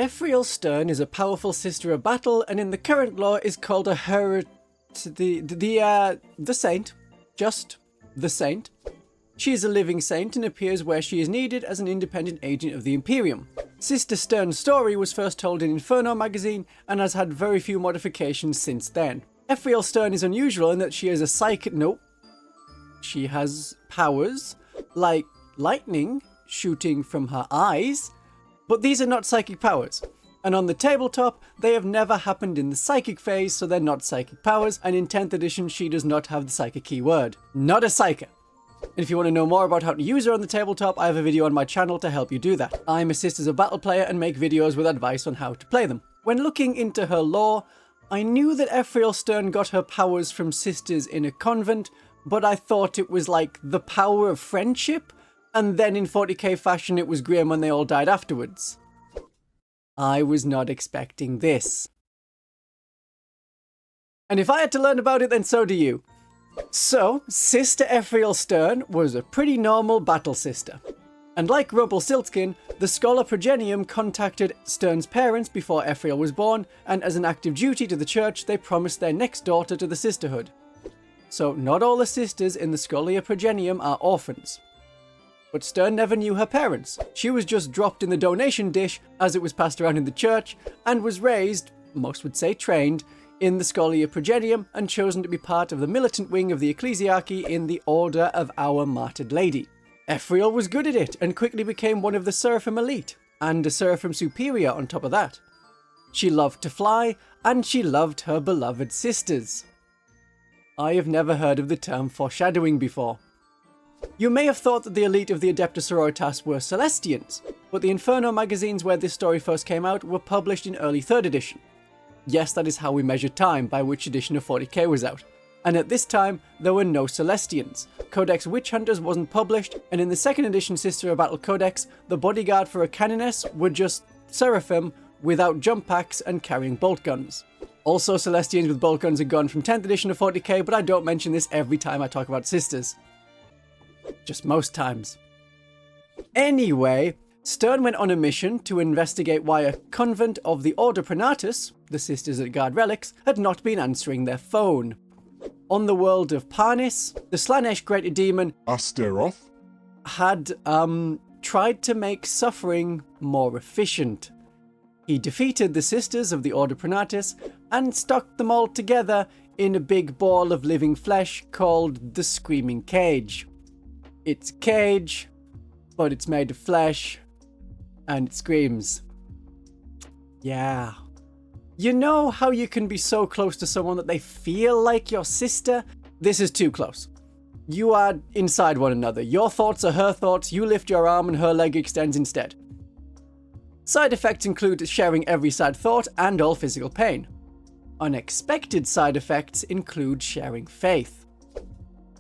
Ephrael Stern is a powerful sister of battle, and in the current lore is called a the saint. Just the saint. She is a living saint and appears where she is needed as an independent agent of the Imperium. Sister Stern's story was first told in Inferno magazine and has had very few modifications since then. Ephrael Stern is unusual in that she is a psychic. Nope. She has powers like lightning shooting from her eyes, but these are not psychic powers. And on the tabletop, they have never happened in the psychic phase, so they're not psychic powers, and in 10th edition she does not have the psychic keyword. Not a psyker. And if you want to know more about how to use her on the tabletop, I have a video on my channel to help you do that. I'm a Sisters of Battle player and make videos with advice on how to play them. When looking into her lore, I knew that Ephrael Stern got her powers from sisters in a convent, but I thought it was like the power of friendship, and then in 40k fashion it was grim when they all died afterwards. I was not expecting this. And if I had to learn about it, then so do you. So, Sister Ephrael Stern was a pretty normal battle sister. And like Rumpelstiltskin, the Scholar Progenium contacted Stern's parents before Ephrael was born, and as an act of duty to the church, they promised their next daughter to the sisterhood. So, not all the sisters in the Scholia Progenium are orphans. But Stern never knew her parents. She was just dropped in the donation dish as it was passed around in the church, and was raised, most would say trained, in the Scholia Progenium and chosen to be part of the militant wing of the ecclesiarchy in the Order of Our Martyred Lady. Ephrael was good at it and quickly became one of the Seraphim elite, and a Seraphim superior on top of that. She loved to fly, and she loved her beloved sisters. I have never heard of the term foreshadowing before. You may have thought that the elite of the Adepta Sororitas were Celestians, but the Inferno magazines where this story first came out were published in early 3rd edition. Yes, that is how we measure time, by which edition of 40k was out. And at this time, there were no Celestians. Codex Witch Hunters wasn't published, and in the 2nd edition Sister of Battle Codex, the bodyguard for a canoness were just Seraphim without jump packs and carrying bolt guns. Also, Celestians with bolt guns are gone from 10th edition of 40k, but I don't mention this every time I talk about sisters. Just most times. Anyway, Stern went on a mission to investigate why a convent of the Order Pronatus, the sisters that guard relics, had not been answering their phone. On the world of Parnis, the Slaanesh great demon Asteroth had tried to make suffering more efficient. He defeated the sisters of the Order Pronatus and stuck them all together in a big ball of living flesh called the Screaming Cage. It's a cage, but it's made of flesh, and it screams. Yeah. You know how you can be so close to someone that they feel like your sister? This is too close. You are inside one another. Your thoughts are her thoughts, you lift your arm and her leg extends instead. Side effects include sharing every sad thought and all physical pain. Unexpected side effects include sharing faith.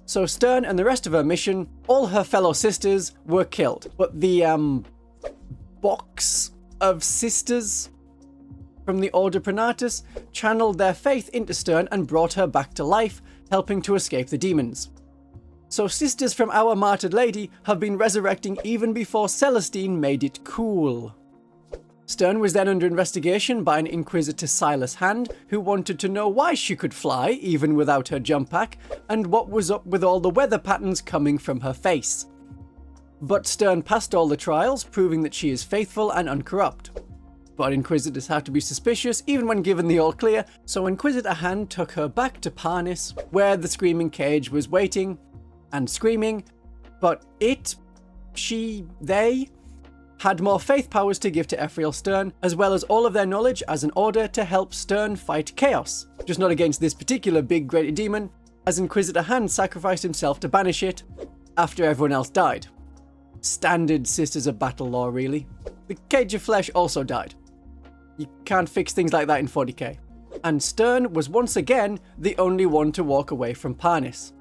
So Stern and the rest of her mission, all her fellow sisters were killed. But the, box of sisters from the Order Pronatus channeled their faith into Stern and brought her back to life, helping to escape the demons. So sisters from Our Martyred Lady have been resurrecting even before Celestine made it cool. Stern was then under investigation by an Inquisitor Silas Hand, who wanted to know why she could fly, even without her jump pack, and what was up with all the weather patterns coming from her face. But Stern passed all the trials, proving that she is faithful and uncorrupt. But Inquisitors have to be suspicious, even when given the all clear, so Inquisitor Hand took her back to Parnis, where the Screaming Cage was waiting and screaming, but they had more faith powers to give to Ephrael Stern, as well as all of their knowledge as an order to help Stern fight chaos. Just not against this particular big great demon, as Inquisitor Hand sacrificed himself to banish it after everyone else died. Standard Sisters of Battle lore, really. The Cage of Flesh also died. You can't fix things like that in 40k. And Stern was once again the only one to walk away from Parnis.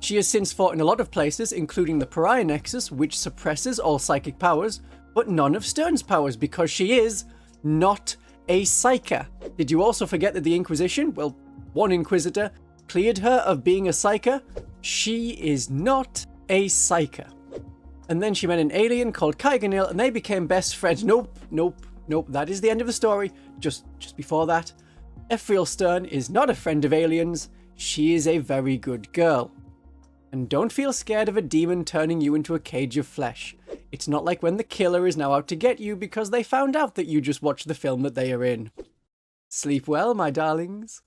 She has since fought in a lot of places, including the Pariah Nexus, which suppresses all psychic powers, but none of Stern's powers, because she is not a psyker. Did you also forget that the Inquisition, well, one Inquisitor, cleared her of being a psyker? She is not a psyker. And then she met an alien called Kaiganil, and they became best friends. Nope. nope, that is the end of the story. Just before that, Ephrael Stern is not a friend of aliens, she is a very good girl. And don't feel scared of a demon turning you into a cage of flesh. It's not like when the killer is now out to get you because they found out that you just watched the film that they are in. Sleep well, my darlings.